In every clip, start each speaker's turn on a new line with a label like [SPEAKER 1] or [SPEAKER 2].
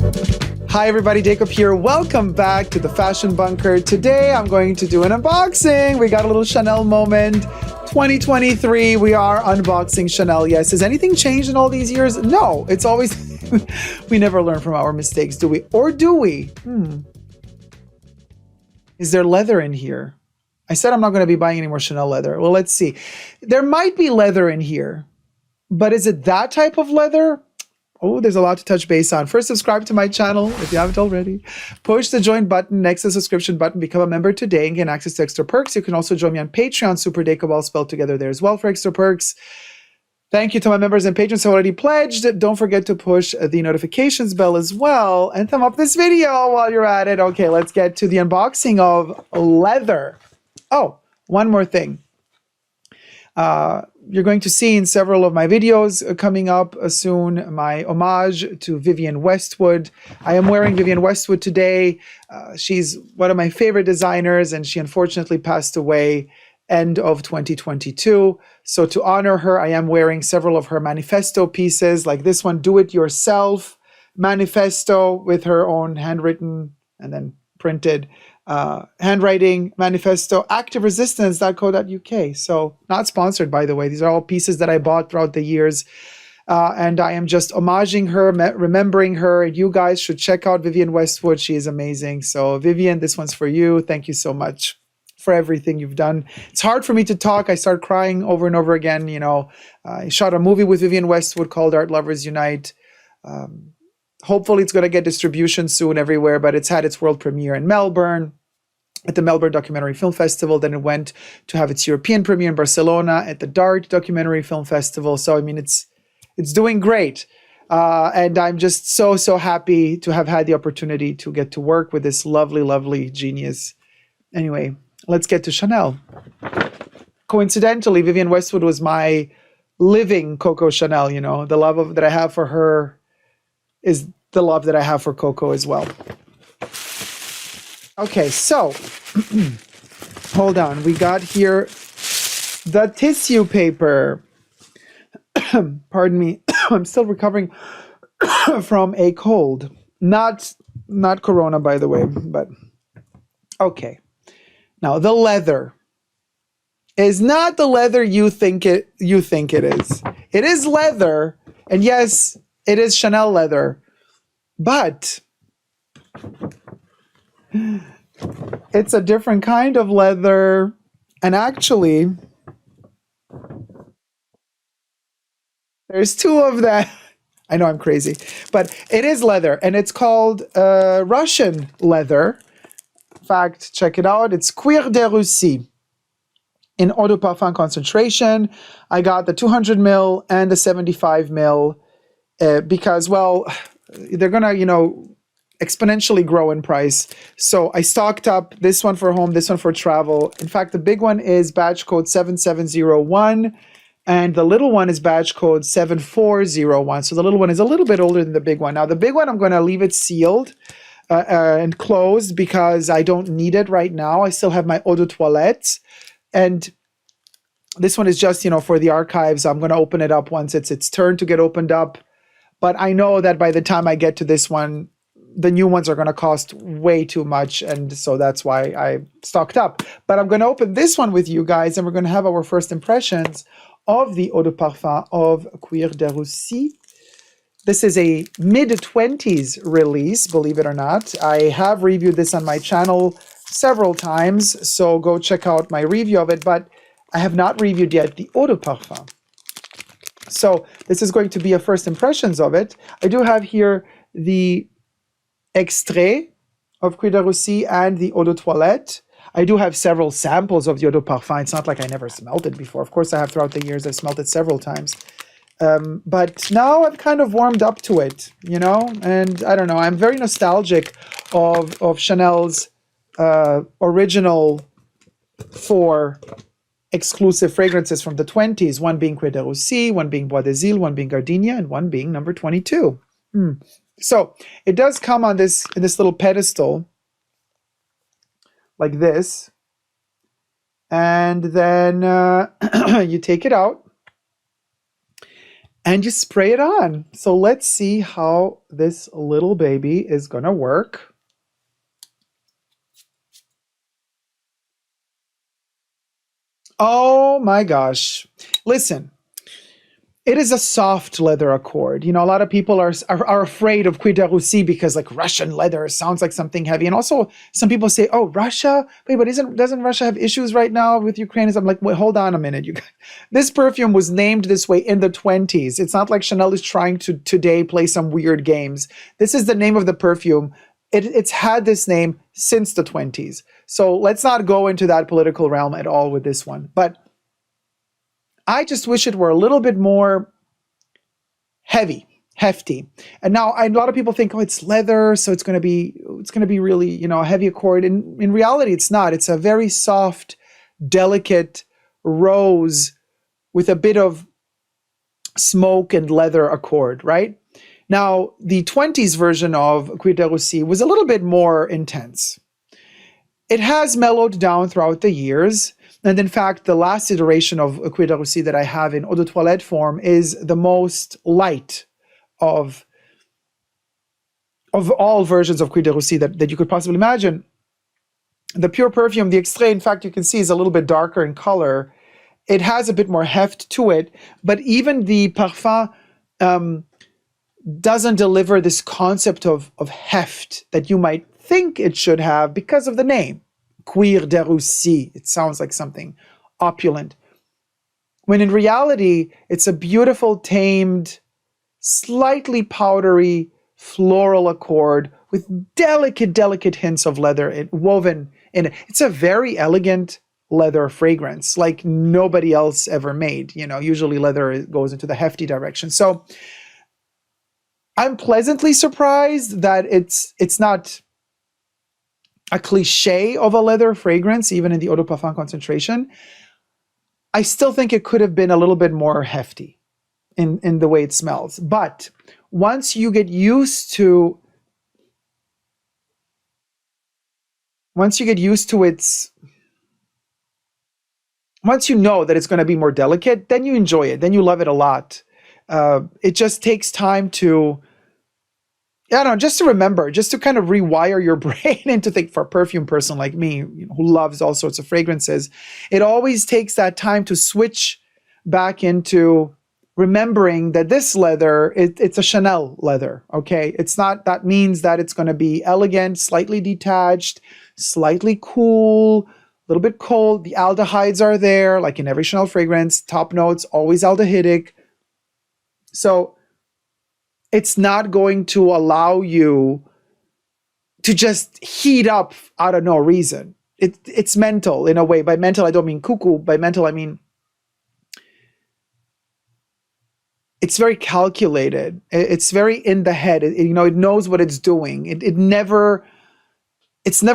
[SPEAKER 1] Hi everybody, Dacob here. Welcome back to the Fashion Bunker. Today I'm going to do an unboxing. We got a little Chanel moment. 2023, we are unboxing Chanel. Yes, has anything changed in all these years? No, it's always, we never learn from our mistakes, do we? Or do we? Is there leather in here? I said I'm not going to be buying any more Chanel leather. Well, let's see. There might be leather in here, but is it that type of leather? Oh, there's a lot to touch base on. First, subscribe to my channel if you haven't already. Push the join button next to the subscription button. Become a member today and get access to extra perks. You can also join me on Patreon, superdacob, all spelled together there as well for extra perks. Thank you to my members and patrons who already pledged. Don't forget to push the notifications bell as well. And thumb up this video while you're at it. Okay, let's get to the unboxing of leather. Oh, one more thing. You're going to see in several of my videos coming up soon my homage to Vivienne Westwood. I am wearing Vivienne Westwood today. She's one of my favorite designers, and she unfortunately passed away end of 2022. So to honor her, I am wearing several of her manifesto pieces, like this one, Do It Yourself manifesto with her own handwritten and then printed handwriting manifesto, activeresistance.co.uk. So not sponsored, by the way. These are all pieces that I bought throughout the years. And I am just homaging her, remembering her. You guys should check out Vivienne Westwood. She is amazing. So Vivienne, this one's for you. Thank you so much for everything you've done. It's hard for me to talk. I start crying over and over again. You know, I shot a movie with Vivienne Westwood called Art Lovers Unite. Hopefully it's going to get distribution soon everywhere, but it's had its world premiere in Melbourne at the Melbourne Documentary Film Festival. Then it went to have its European premiere in Barcelona at the DART Documentary Film Festival. So, I mean, it's doing great. And I'm just so happy to have had the opportunity to get to work with this lovely, lovely genius. Anyway, let's get to Chanel. Coincidentally, Vivienne Westwood was my living Coco Chanel. You know, the love that I have for her is the love that I have for Coco as well. Okay, so hold on. We got here the tissue paper. Pardon me. I'm still recovering from a cold. Not Corona, by the way, but okay. Now, the leather is not the leather you think it is. It is leather, and yes, it is Chanel leather, but it's a different kind of leather. And actually, there's two of them. I know I'm crazy, but it is leather, and it's called Russian leather. In fact, check it out. It's Cuir de Russie in Eau de Parfum concentration. I got the 200 ml and the 75 ml. Because, well, they're going to, you know, exponentially grow in price. So I stocked up this one for home, this one for travel. In fact, the big one is batch code 7701, and the little one is batch code 7401. So the little one is a little bit older than the big one. Now, the big one, I'm going to leave it sealed and closed because I don't need it right now. I still have my eau de toilette. And this one is just, you know, for the archives. I'm going to open it up once it's its turn to get opened up. But I know that by the time I get to this one, the new ones are going to cost way too much. And so that's why I stocked up. But I'm going to open this one with you guys, and we're going to have our first impressions of the Eau de Parfum of Cuir de Russie. This is a mid-20s release, believe it or not. I have reviewed this on my channel several times, so go check out my review of it. But I have not reviewed yet the Eau de Parfum. So this is going to be a first impressions of it. I do have here the extrait of Cuir de Russie and the Eau de Toilette. I do have several samples of the Eau de Parfum. It's not like I never smelled it before. Of course I have throughout the years. I've smelled it several times. But now I've kind of warmed up to it, you know? And I don't know, I'm very nostalgic of Chanel's original 4 exclusive fragrances from the 20s, one being Cuir de Russie, one being Bois des Îles, one being Gardenia, and one being number 22. So it does come on this little pedestal like this, and then you take it out, and you spray it on. So let's see how this little baby is gonna work. Oh my gosh. Listen, it is a soft leather accord. You know, a lot of people are afraid of Cuir de Russie because like Russian leather sounds like something heavy. And also some people say, oh, Russia? Wait, but doesn't Russia have issues right now with Ukraine? I'm like, wait, hold on a minute. You guys. This perfume was named this way in the 20s. It's not like Chanel is trying to today play some weird games. This is the name of the perfume. It's had this name since the 20s. So let's not go into that political realm at all with this one. But I just wish it were a little bit more hefty. And now a lot of people think, oh, it's leather, so it's going to be really, you know, a heavy accord. And in reality, it's not. It's a very soft, delicate rose with a bit of smoke and leather accord, right? Now, the 20s version of Cuir de Russie was a little bit more intense. It has mellowed down throughout the years. And in fact, the last iteration of Cuir de Russie that I have in eau de toilette form is the most light of all versions of Cuir de Russie that you could possibly imagine. The pure perfume, the extrait, in fact, you can see is a little bit darker in color. It has a bit more heft to it, but even the Parfum doesn't deliver this concept of heft that you might think it should have because of the name. Cuir de Russie. It sounds like something opulent. When in reality, it's a beautiful, tamed, slightly powdery, floral accord with delicate hints of leather woven in it. It's a very elegant leather fragrance like nobody else ever made. You know, usually leather goes into the hefty direction. So I'm pleasantly surprised that it's not a cliche of a leather fragrance, even in the Eau de Parfum concentration. I still think it could have been a little bit more hefty in the way it smells. But once you get used to its, once you know that it's going to be more delicate, then you enjoy it. Then you love it a lot. It just takes time to, I don't know, just to remember, just to kind of rewire your brain and to think, for a perfume person like me, you know, who loves all sorts of fragrances, it always takes that time to switch back into remembering that this leather, it's a Chanel leather, okay? It's not, that means that it's going to be elegant, slightly detached, slightly cool, a little bit cold. The aldehydes are there, like in every Chanel fragrance. Top notes, always aldehydic. So it's not going to allow you to just heat up out of no reason. It's mental in a way. By mental, I don't mean cuckoo. By mental, I mean it's very calculated. It's very in the head. It knows what it's doing. It's never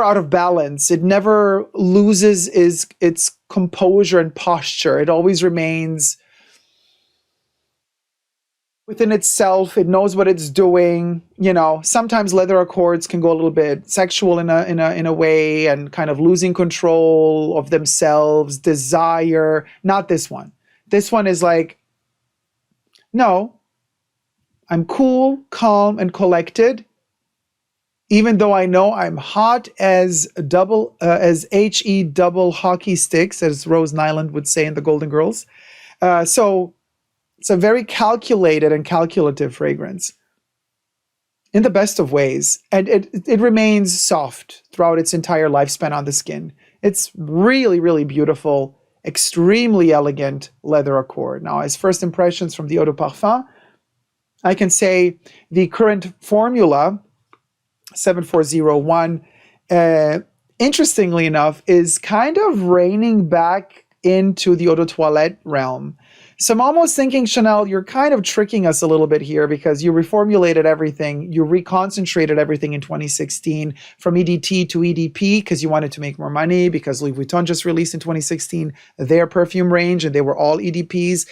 [SPEAKER 1] out of balance. It never loses its composure and posture. It always remains within itself. It knows what it's doing. You know, sometimes leather accords can go a little bit sexual in a way, and kind of losing control of themselves, desire. Not this one. This one is like, no, I'm cool, calm, and collected, even though I know I'm hot as HE double hockey sticks, as Rose Nyland would say in The Golden Girls. So it's a very calculated and calculative fragrance in the best of ways. And it remains soft throughout its entire lifespan on the skin. It's really, really beautiful, extremely elegant leather accord. Now, as first impressions from the Eau de Parfum, I can say the current formula, 7401, interestingly enough, is kind of reining back into the Eau de Toilette realm. So I'm almost thinking, Chanel, you're kind of tricking us a little bit here, because you reformulated everything. You reconcentrated everything in 2016 from EDT to EDP because you wanted to make more money, because Louis Vuitton just released in 2016 their perfume range, and they were all EDPs,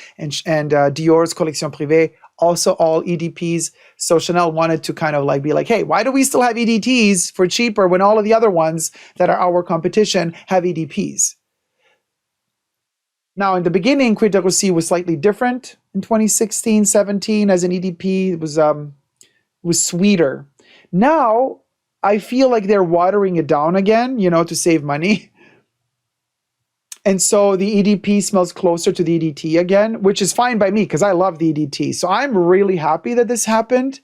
[SPEAKER 1] and Dior's Collection Privee also all EDPs. So Chanel wanted to kind of like be like, hey, why do we still have EDTs for cheaper when all of the other ones that are our competition have EDPs? Now, in the beginning, Cuir de Russie was slightly different. in 2016, 17 as an EDP. It was sweeter. Now I feel like they're watering it down again, you know, to save money. And so the EDP smells closer to the EDT again, which is fine by me because I love the EDT. So I'm really happy that this happened.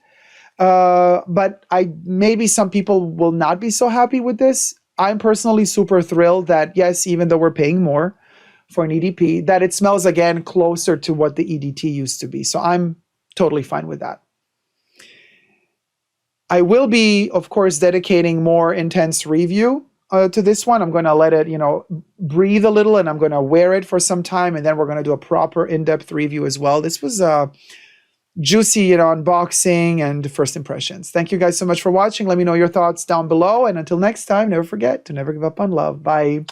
[SPEAKER 1] But maybe some people will not be so happy with this. I'm personally super thrilled that, yes, even though we're paying more for an EDP, that it smells again closer to what the EDT used to be. So I'm totally fine with that. I will be, of course, dedicating more intense review to this one. I'm going to let it, you know, breathe a little, and I'm going to wear it for some time, and then we're going to do a proper in-depth review as well. This was juicy, you know, unboxing and first impressions. Thank you guys so much for watching. Let me know your thoughts down below, and until next time, never forget to never give up on love. Bye.